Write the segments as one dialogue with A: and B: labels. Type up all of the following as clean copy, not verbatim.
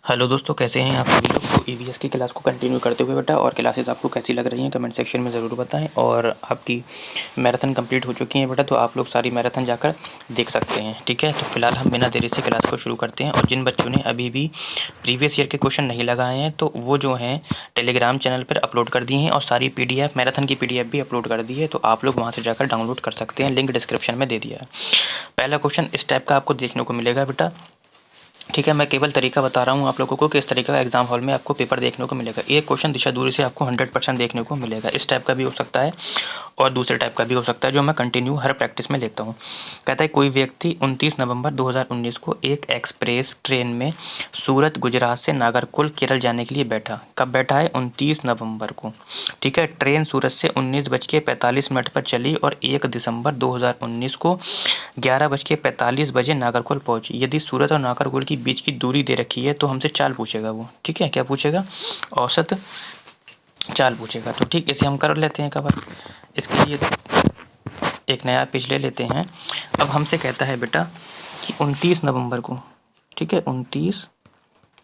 A: Hello दोस्तों, कैसे हैं आप सभी लोग। तो ईवीएस की क्लास को कंटिन्यू करते हुए बेटा, और क्लासेस आपको कैसी लग रही हैं कमेंट सेक्शन में ज़रूर बताएं। और आपकी मैराथन कंप्लीट हो चुकी है बेटा, तो आप लोग सारी मैराथन जाकर देख सकते हैं। ठीक है, तो फिलहाल हम बिना देरी से क्लास को शुरू करते हैं। और जिन बच्चों ने अभी भी प्रीवियस ईयर के क्वेश्चन नहीं लगाए हैं, तो वो जो हैं टेलीग्राम चैनल पर अपलोड कर दिए हैं, और सारी PDF मैराथन की PDF भी अपलोड कर दी है, तो आप लोग वहाँ से जाकर डाउनलोड कर सकते हैं। लिंक डिस्क्रिप्शन में दे दिया है। पहला क्वेश्चन इस टाइप का आपको देखने को मिलेगा बेटा। ठीक है, मैं केवल तरीका बता रहा हूँ आप लोगों को किस तरीके का एग्जाम हॉल में आपको पेपर देखने को मिलेगा। एक क्वेश्चन दिशा दूरी से आपको 100% देखने को मिलेगा। इस टाइप का भी हो सकता है और दूसरे टाइप का भी हो सकता है, जो मैं कंटिन्यू हर प्रैक्टिस में लेता हूँ। कहता है कोई व्यक्ति 29 नवंबर 2019 को एक एक्सप्रेस ट्रेन में सूरत गुजरात से नागरकोल केरल जाने के लिए बैठा। कब बैठा है? 29 नवंबर को। ठीक है, ट्रेन सूरत से 19:45 पर चली और 1 दिसंबर 2019 को 11:45 नागरकोल पहुंची। यदि सूरत और नागरकोल की बीच की दूरी दे रखी है तो हमसे चाल पूछेगा वो। ठीक है, क्या पूछेगा? औसत चाल पूछेगा। तो ठीक, इसे हम कर लेते हैं कवर। इसके लिए एक नया पेज ले लेते हैं। अब हमसे कहता है बेटा कि 29 नवंबर को, ठीक है, 29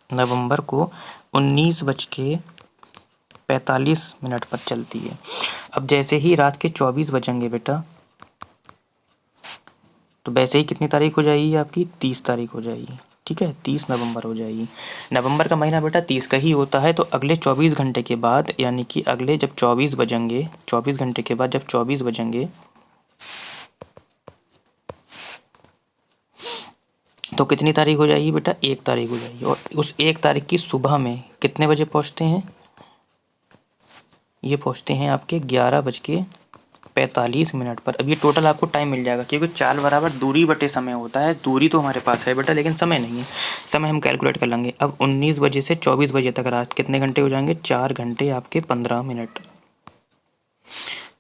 A: नवंबर को 19:45 पर चलती है। अब जैसे ही रात के 24 बजेंगे बेटा, तो वैसे ही कितनी तारीख हो जाएगी आपकी? 30 तारीख हो जाएगी। ठीक है, 30 नवंबर हो जाएगी। नवंबर का महीना बेटा 30 का ही होता है। तो अगले 24 घंटे के बाद, यानी कि अगले जब 24 बजेंगे, 24 घंटे के बाद जब 24 बजेंगे, तो कितनी तारीख हो जाएगी बेटा? 1 तारीख हो जाएगी। और उस 1 तारीख की सुबह में कितने बजे पहुँचते हैं? ये पहुँचते हैं आपके 11:45 पर। अब ये टोटल आपको टाइम मिल जाएगा, क्योंकि चाल बराबर दूरी बटे समय होता है। दूरी तो हमारे पास है बेटा, लेकिन समय नहीं है। समय हम कैलकुलेट कर लेंगे। अब 19 बजे से 24 बजे तक रात कितने घंटे हो जाएंगे? 4 घंटे आपके 15 मिनट।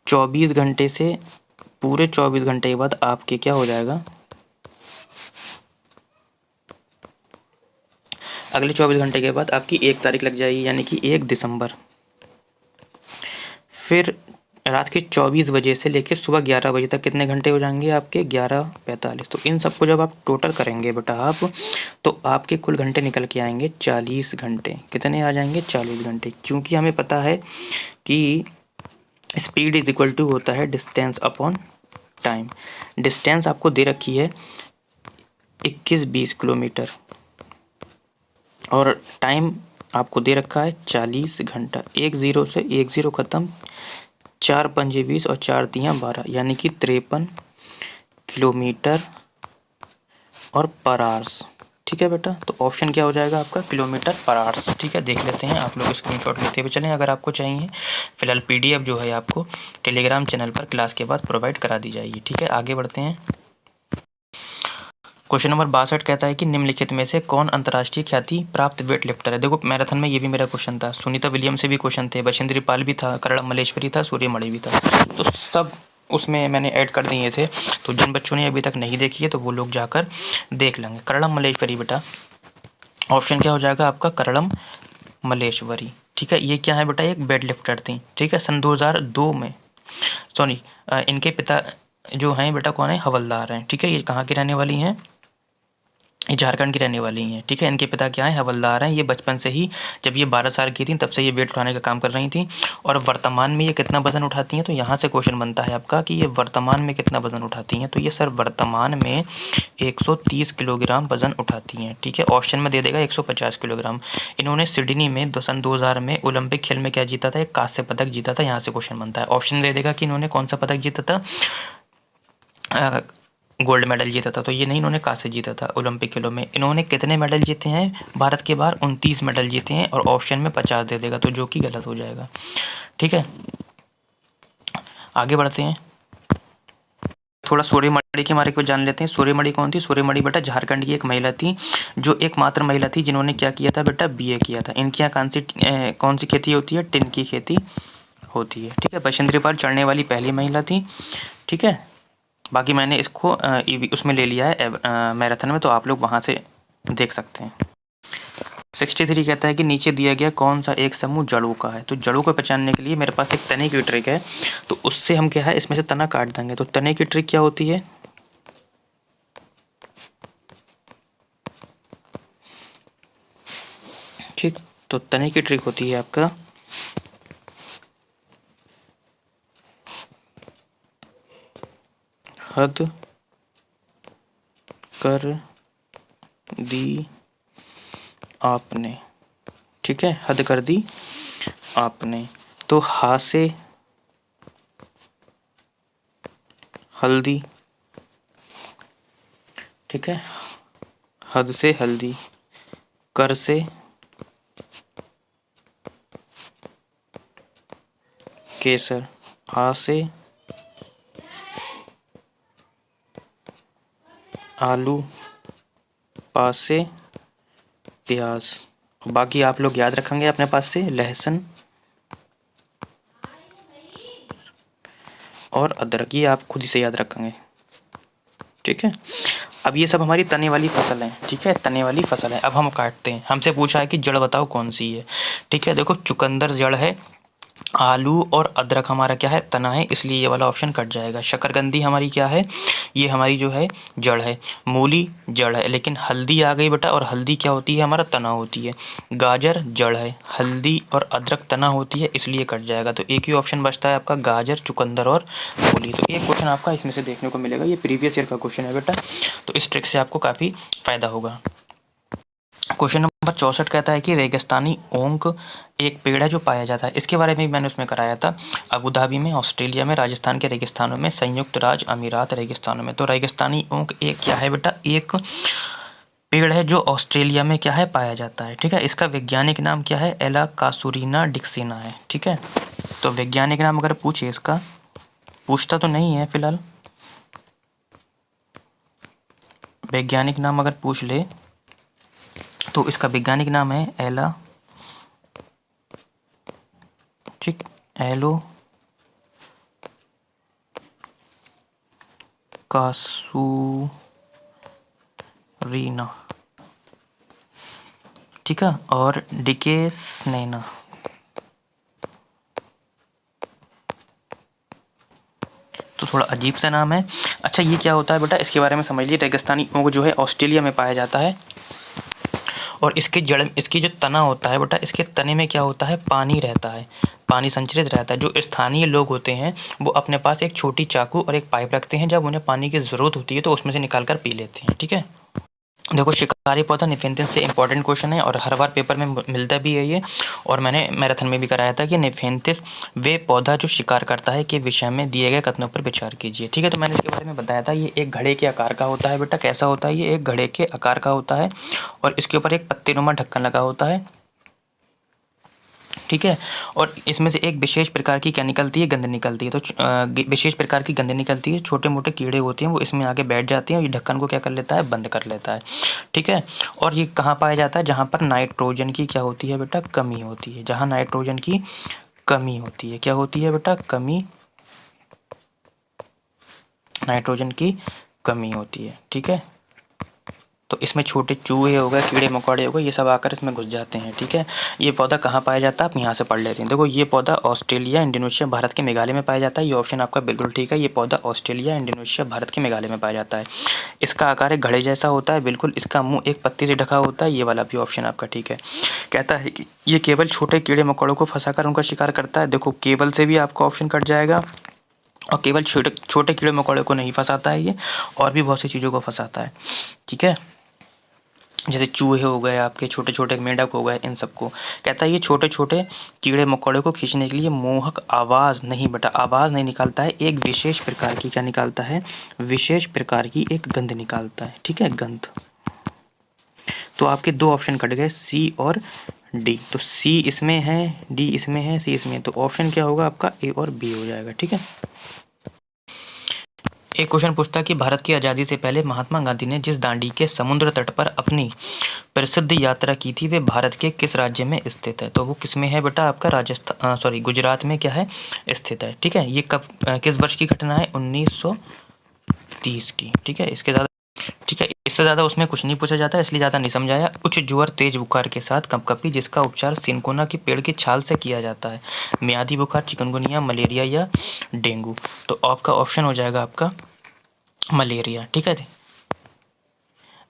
A: 24 घंटे से पूरे 24 घंटे के बाद आपके क्या हो जाएगा? अगले 24 घंटे के बाद आपकी 1 तारीख लग जाएगी, यानी कि 1 दिसंबर। फिर रात के 24 बजे से लेकर सुबह 11 बजे तक कितने घंटे हो जाएंगे आपके? 11:45। तो इन सबको जब आप टोटल करेंगे बेटा आप, तो आपके कुल घंटे निकल के आएंगे 40 घंटे। कितने आ जाएंगे? 40 घंटे। क्योंकि हमें पता है कि स्पीड इज इक्वल टू होता है डिस्टेंस अपॉन टाइम। डिस्टेंस आपको दे रखी है 21-20 किलोमीटर, और टाइम आपको दे रखा है 40 घंटा। 1 0 से 1 0 ख़त्म, 4 पंजे 20 और 4 तियाँ 12, यानी कि 53 किलोमीटर और पर आवर्स। ठीक है बेटा, तो ऑप्शन क्या हो जाएगा आपका? किलोमीटर पर आवर्स। ठीक है, देख लेते हैं। आप लोग स्क्रीनशॉट लेते हुए चलें अगर आपको चाहिए। फिलहाल PDF जो है आपको टेलीग्राम चैनल पर क्लास के बाद प्रोवाइड करा दी जाएगी। ठीक है, आगे बढ़ते हैं। क्वेश्चन नंबर 62 कहता है कि निम्नलिखित में से कौन अंतर्राष्ट्रीय ख्याति प्राप्त वेट लिफ्टर है। देखो, मैराथन में ये भी मेरा क्वेश्चन था। सुनीता विलियम्स से भी क्वेश्चन थे, बछेंद्री पाल भी था, करणम मल्लेश्वरी था, सूर्यमणि भी था। तो सब उसमें मैंने ऐड कर दिए थे। तो जिन बच्चों ने अभी तक नहीं देखी है तो वो लोग जाकर देख लेंगे। करणम मल्लेश्वरी बेटा, ऑप्शन क्या हो जाएगा आपका? करणम मल्लेश्वरी। ठीक है, ये क्या है बेटा? एक वेट लिफ्टर थी। ठीक है, सन 2002 में, सॉरी, इनके पिता जो हैं बेटा कौन है? हवलदार हैं। ठीक है, ये कहाँ की रहने वाली हैं? ये झारखंड की रहने वाली हैं। ठीक है, इनके पिता क्या है? हवलदार हैं। ये बचपन से ही, जब ये 12 साल की थी तब से ये वेट उठाने का काम कर रही थी। और वर्तमान में ये कितना वजन उठाती हैं? तो यहाँ से क्वेश्चन बनता है आपका कि ये वर्तमान में कितना वजन उठाती हैं। तो ये सर वर्तमान में 130 किलोग्राम वजन उठाती हैं। ठीक है, ऑप्शन में दे देगा 150 किलोग्राम। इन्होंने सिडनी में सन 2000 में ओलंपिक खेल में क्या जीता था? एक कांस्य पदक जीता था। यहाँ से क्वेश्चन बनता है। ऑप्शन दे देगा कि इन्होंने कौन सा पदक जीता था? गोल्ड मेडल जीता था। तो ये नहीं, इन्होंने कांस्य जीता था ओलंपिक खेलों में। इन्होंने कितने मेडल जीते हैं भारत के बाहर? 29 मेडल जीते हैं। और ऑप्शन में 50 दे देगा, तो जो कि गलत हो जाएगा। ठीक है, आगे बढ़ते हैं। थोड़ा सूर्यमणि के बारे में जान लेते हैं। सूर्यमणि कौन थी? सूर्यमणि बेटा झारखंड की एक महिला थी, जो एकमात्र महिला थी जिन्होंने क्या किया था बेटा? BA किया था। इनके यहाँ कौन सी खेती होती है? टिन की खेती होती है। ठीक है, बछेंद्री पाल चढ़ने वाली पहली महिला थी। ठीक है, बाकी मैंने इसको उसमें ले लिया है मैराथन में, तो आप लोग वहाँ से देख सकते हैं। 63 कहता है कि नीचे दिया गया कौन सा एक समूह जड़ों का है। तो जड़ों को पहचानने के लिए मेरे पास एक तने की ट्रिक है, तो उससे हम क्या है, इसमें से तना काट देंगे। तो तने की ट्रिक क्या होती है? ठीक, तो तने की ट्रिक होती है आपका हद कर दी आपने। ठीक है, हद कर दी आपने। तो हा से हल्दी, ठीक है, हद से हल्दी, कर से केसर, आ से आलू, पा से प्याज। बाकी आप लोग याद रखेंगे अपने पास से लहसुन और अदरक, ये आप खुद ही से याद रखेंगे। ठीक है, अब ये सब हमारी तने वाली फसल है। ठीक है, तने वाली फसल है। अब हम काटते हैं। हमसे पूछा है कि जड़ बताओ कौन सी है। ठीक है, देखो चुकंदर जड़ है, आलू और अदरक हमारा क्या है, तना है, इसलिए ये वाला ऑप्शन कट जाएगा। शकरकंदी हमारी क्या है, ये हमारी जो है जड़ है। मूली जड़ है, लेकिन हल्दी आ गई बेटा, और हल्दी क्या होती है, हमारा तना होती है। गाजर जड़ है, हल्दी और अदरक तना होती है, इसलिए कट जाएगा। तो एक ही ऑप्शन बचता है आपका, गाजर, चुकंदर और मूली। तो एक क्वेश्चन आपका इसमें से देखने को मिलेगा, ये प्रीवियस ईयर का क्वेश्चन है बेटा, तो इस ट्रिक से आपको काफ़ी फायदा होगा। क्वेश्चन नंबर 64 कहता है कि रेगिस्तानी ओंक एक पेड़ है जो पाया जाता है। इसके बारे में भी मैंने उसमें कराया था, अबू धाबी में, ऑस्ट्रेलिया में, राजस्थान के रेगिस्तानों में, संयुक्त राज्य अमीरात रेगिस्तानों में। तो रेगिस्तानी ओंक एक क्या है बेटा, एक पेड़ है जो ऑस्ट्रेलिया में क्या है, पाया जाता है। ठीक है, इसका वैज्ञानिक नाम क्या है, एला कासूरीना डिक्सिना है। ठीक है, तो वैज्ञानिक नाम अगर पूछे इसका, पूछता तो नहीं है फिलहाल, वैज्ञानिक नाम अगर पूछ ले तो इसका वैज्ञानिक नाम है एला, ठीक, एलो कासूरीना। ठीक है, और डिकेस्नेना। तो थोड़ा अजीब सा नाम है। अच्छा, ये क्या होता है बेटा, इसके बारे में समझ लीजिए। रेगिस्तानी ओक जो है ऑस्ट्रेलिया में पाया जाता है, और इसकी जड़, इसकी जो तना होता है बेटा, इसके तने में क्या होता है, पानी रहता है, पानी संचरित रहता है। जो स्थानीय लोग होते हैं वो अपने पास एक छोटी चाकू और एक पाइप रखते हैं, जब उन्हें पानी की ज़रूरत होती है तो उसमें से निकाल कर पी लेते हैं। ठीक है, देखो शिकारी पौधा निफेंथिस से इंपॉर्टेंट क्वेश्चन है, और हर बार पेपर में मिलता भी है ये, और मैंने मैराथन में भी कराया था कि निफेंथिस वे पौधा जो शिकार करता है के विषय में दिए गए कथनों पर विचार कीजिए। ठीक है, तो मैंने इसके बारे में बताया था, ये एक घड़े के आकार का होता है बेटा। कैसा होता है, ये एक घड़े के आकार का होता है, और इसके ऊपर एक पत्तेनुमा ढक्कन लगा होता है। ठीक है, और इसमें से एक विशेष प्रकार की क्या निकलती है, गंध निकलती है। तो विशेष प्रकार की गंध निकलती है, छोटे मोटे कीड़े होते हैं वो इसमें आके बैठ जाते हैं, और ये ढक्कन को क्या कर लेता है, बंद कर लेता है। ठीक है, और ये कहाँ पाया जाता है, जहाँ पर नाइट्रोजन की क्या होती है बेटा, कमी होती है। जहाँ नाइट्रोजन की कमी होती है, क्या होती है बेटा, कमी, नाइट्रोजन की कमी होती है। ठीक है, तो इसमें छोटे चूहे हो गए, कीड़े मकोड़े हो गए, ये सब आकर इसमें घुस जाते हैं। ठीक है, ये पौधा कहाँ पाया जाता है, आप यहाँ से पढ़ लेते हैं। देखो ये पौधा ऑस्ट्रेलिया, इंडोनेशिया, भारत के मेघालय में पाया जाता है। ये ऑप्शन आपका बिल्कुल ठीक है, ये पौधा ऑस्ट्रेलिया, इंडोनेशिया, भारत के मेघालय में पाया जाता है। इसका आकार एक घड़े जैसा होता है बिल्कुल, इसका मुँह एक पत्ती से ढका होता है। ये वाला भी ऑप्शन आपका ठीक है। कहता है कि ये केवल छोटे कीड़े मकोड़ों को फंसाकर उनका शिकार करता है। देखो केवल से भी आपका ऑप्शन कट जाएगा, और केवल छोटे छोटे कीड़े मकोड़े को नहीं फंसाता है ये, और भी बहुत सी चीज़ों को फंसाता है। ठीक है, जैसे चूहे हो गए आपके, छोटे छोटे मेंढक हो गए, इन सबको। कहता है ये छोटे छोटे कीड़े मकोड़े को खींचने के लिए मोहक आवाज़ नहीं बेटा, आवाज़ नहीं निकालता है, एक विशेष प्रकार की क्या निकालता है, विशेष प्रकार की एक गंध निकालता है। ठीक है, गंध। तो आपके दो ऑप्शन कट गए, सी और डी। तो सी इसमें है, डी इसमें है, सी इसमें है, तो ऑप्शन क्या होगा आपका, ए और बी हो जाएगा। ठीक है, एक क्वेश्चन पूछता है कि भारत की आज़ादी से पहले महात्मा गांधी ने जिस दांडी के समुद्र तट पर अपनी प्रसिद्ध यात्रा की थी वे भारत के किस राज्य में स्थित है। तो वो किस में है बेटा, आपका राजस्थान, गुजरात में क्या है, स्थित है। ठीक है, ये कब, किस वर्ष की घटना है, 1930 की। ठीक है, इसके ज़्यादा, ठीक है, इससे ज़्यादा उसमें कुछ नहीं पूछा जाता, इसलिए ज़्यादा नहीं समझाया। उच्च ज्वर, तेज बुखार के साथ कंपकपी, जिसका उपचार सिनकोना की पेड़ की छाल से किया जाता है। मियादी बुखार, चिकनगुनिया, मलेरिया या डेंगू। तो आपका ऑप्शन हो जाएगा आपका मलेरिया। ठीक है,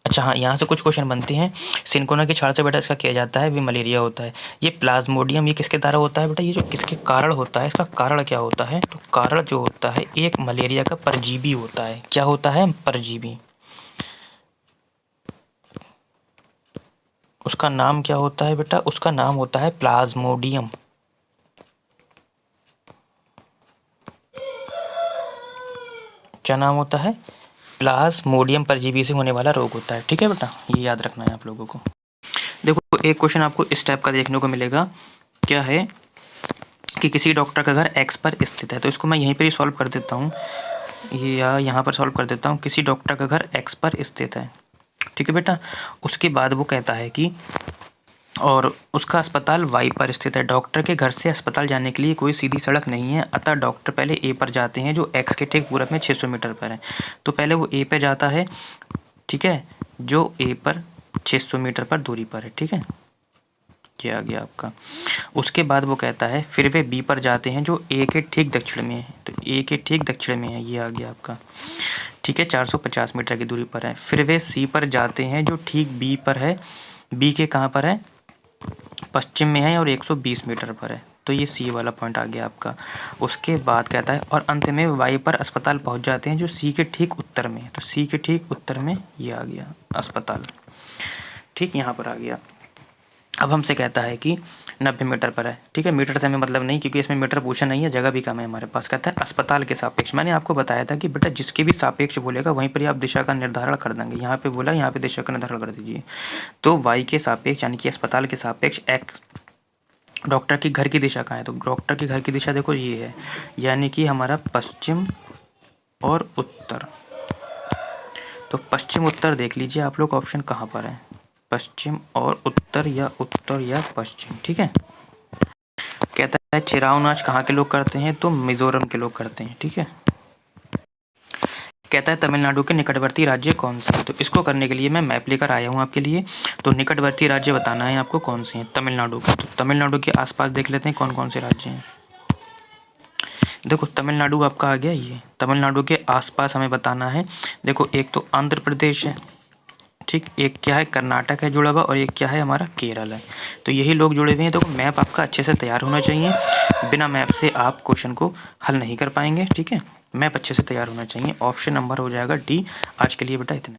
A: अच्छा हाँ, यहाँ से कुछ क्वेश्चन बनते हैं। सिनकोना की छाल से बेटा इसका किया जाता है, भी मलेरिया होता है। ये प्लाज्मोडियम ये किसके द्वारा होता है बेटा, ये जो किसके कारण होता है, इसका कारण क्या होता है, तो कारण जो होता है एक मलेरिया का परजीवी होता है। क्या होता है, परजीवी। उसका नाम क्या होता है बेटा, उसका नाम होता है प्लाज्मोडियम। क्या नाम होता है, प्लाज्मोडियम परजीवी से होने वाला रोग होता है। ठीक है बेटा, ये याद रखना है आप लोगों को। देखो एक क्वेश्चन आपको इस टाइप का देखने को मिलेगा, क्या है कि किसी डॉक्टर का घर एक्स पर स्थित है। तो इसको मैं यहीं पर ही सॉल्व कर देता हूँ, या यहाँ पर सॉल्व कर देता हूँ। किसी डॉक्टर का घर एक्स पर स्थित है, ठीक है बेटा। उसके बाद वो कहता है कि और उसका अस्पताल वाई पर स्थित है। डॉक्टर के घर से अस्पताल जाने के लिए कोई सीधी सड़क नहीं है, अतः डॉक्टर पहले ए पर जाते हैं जो एक्स के ठीक पूरब में 600 मीटर पर है। तो पहले वो ए पे जाता है, ठीक है, जो ए पर 600 मीटर पर दूरी पर है। ठीक है, क्या आ गया आपका। उसके बाद वो कहता है फिर वे बी पर जाते हैं जो ए के ठीक दक्षिण में है। तो ए के ठीक दक्षिण में है, ये आ गया आपका, ठीक है, 450 मीटर की दूरी पर है। फिर वे सी पर जाते हैं जो ठीक बी पर है, बी के कहाँ पर है, पश्चिम में है और 120 मीटर पर है। तो ये सी वाला पॉइंट आ गया आपका। उसके बाद कहता है और अंत में वाई पर अस्पताल पहुंच जाते हैं जो सी के ठीक उत्तर में है। तो सी के ठीक उत्तर में ये आ गया अस्पताल, ठीक, यहाँ पर आ गया। अब हमसे कहता है कि 90 मीटर पर है, ठीक है। मीटर से हमें मतलब नहीं, क्योंकि इसमें मीटर पूछा नहीं है, जगह भी कम है हमारे पास। कहता है अस्पताल के सापेक्ष। मैंने आपको बताया था कि बेटा जिसके भी सापेक्ष बोलेगा वहीं पर ही आप दिशा का निर्धारण कर देंगे। यहाँ पे बोला, यहाँ पे दिशा का निर्धारण कर दीजिए। तो वाई के सापेक्ष यानी कि अस्पताल के सापेक्ष एक्स, डॉक्टर की घर की दिशा कहाँ है, तो डॉक्टर की घर की दिशा देखो ये है, यानी कि हमारा पश्चिम और उत्तर। तो पश्चिम उत्तर देख लीजिए आप लोग, ऑप्शन कहाँ पर है, पश्चिम और उत्तर या पश्चिम। ठीक है। कहता है चिराव नाच कहाँ के लोग करते हैं, तो मिजोरम के लोग करते हैं। ठीक है। कहता है तमिलनाडु के निकटवर्ती राज्य कौन से हैं, तो इसको करने के लिए मैं मैप लेकर आया हूँ आपके लिए। तो निकटवर्ती राज्य बताना है आपको कौन से हैं, तमिलनाडु के। तो तमिलनाडु के आसपास देख लेते हैं कौन कौन से राज्य हैं। देखो तमिलनाडु आपका आ गया, ये तमिलनाडु के आसपास हमें बताना है। देखो एक तो आंध्र प्रदेश है, ठीक, एक क्या है कर्नाटक है जुड़ा हुआ, और एक क्या है हमारा केरल है। तो यही लोग जुड़े हुए हैं। तो मैप आपका अच्छे से तैयार होना चाहिए, बिना मैप से आप क्वेश्चन को हल नहीं कर पाएंगे। ठीक है, मैप अच्छे से तैयार होना चाहिए। ऑप्शन नंबर हो जाएगा डी। आज के लिए बेटा इतना।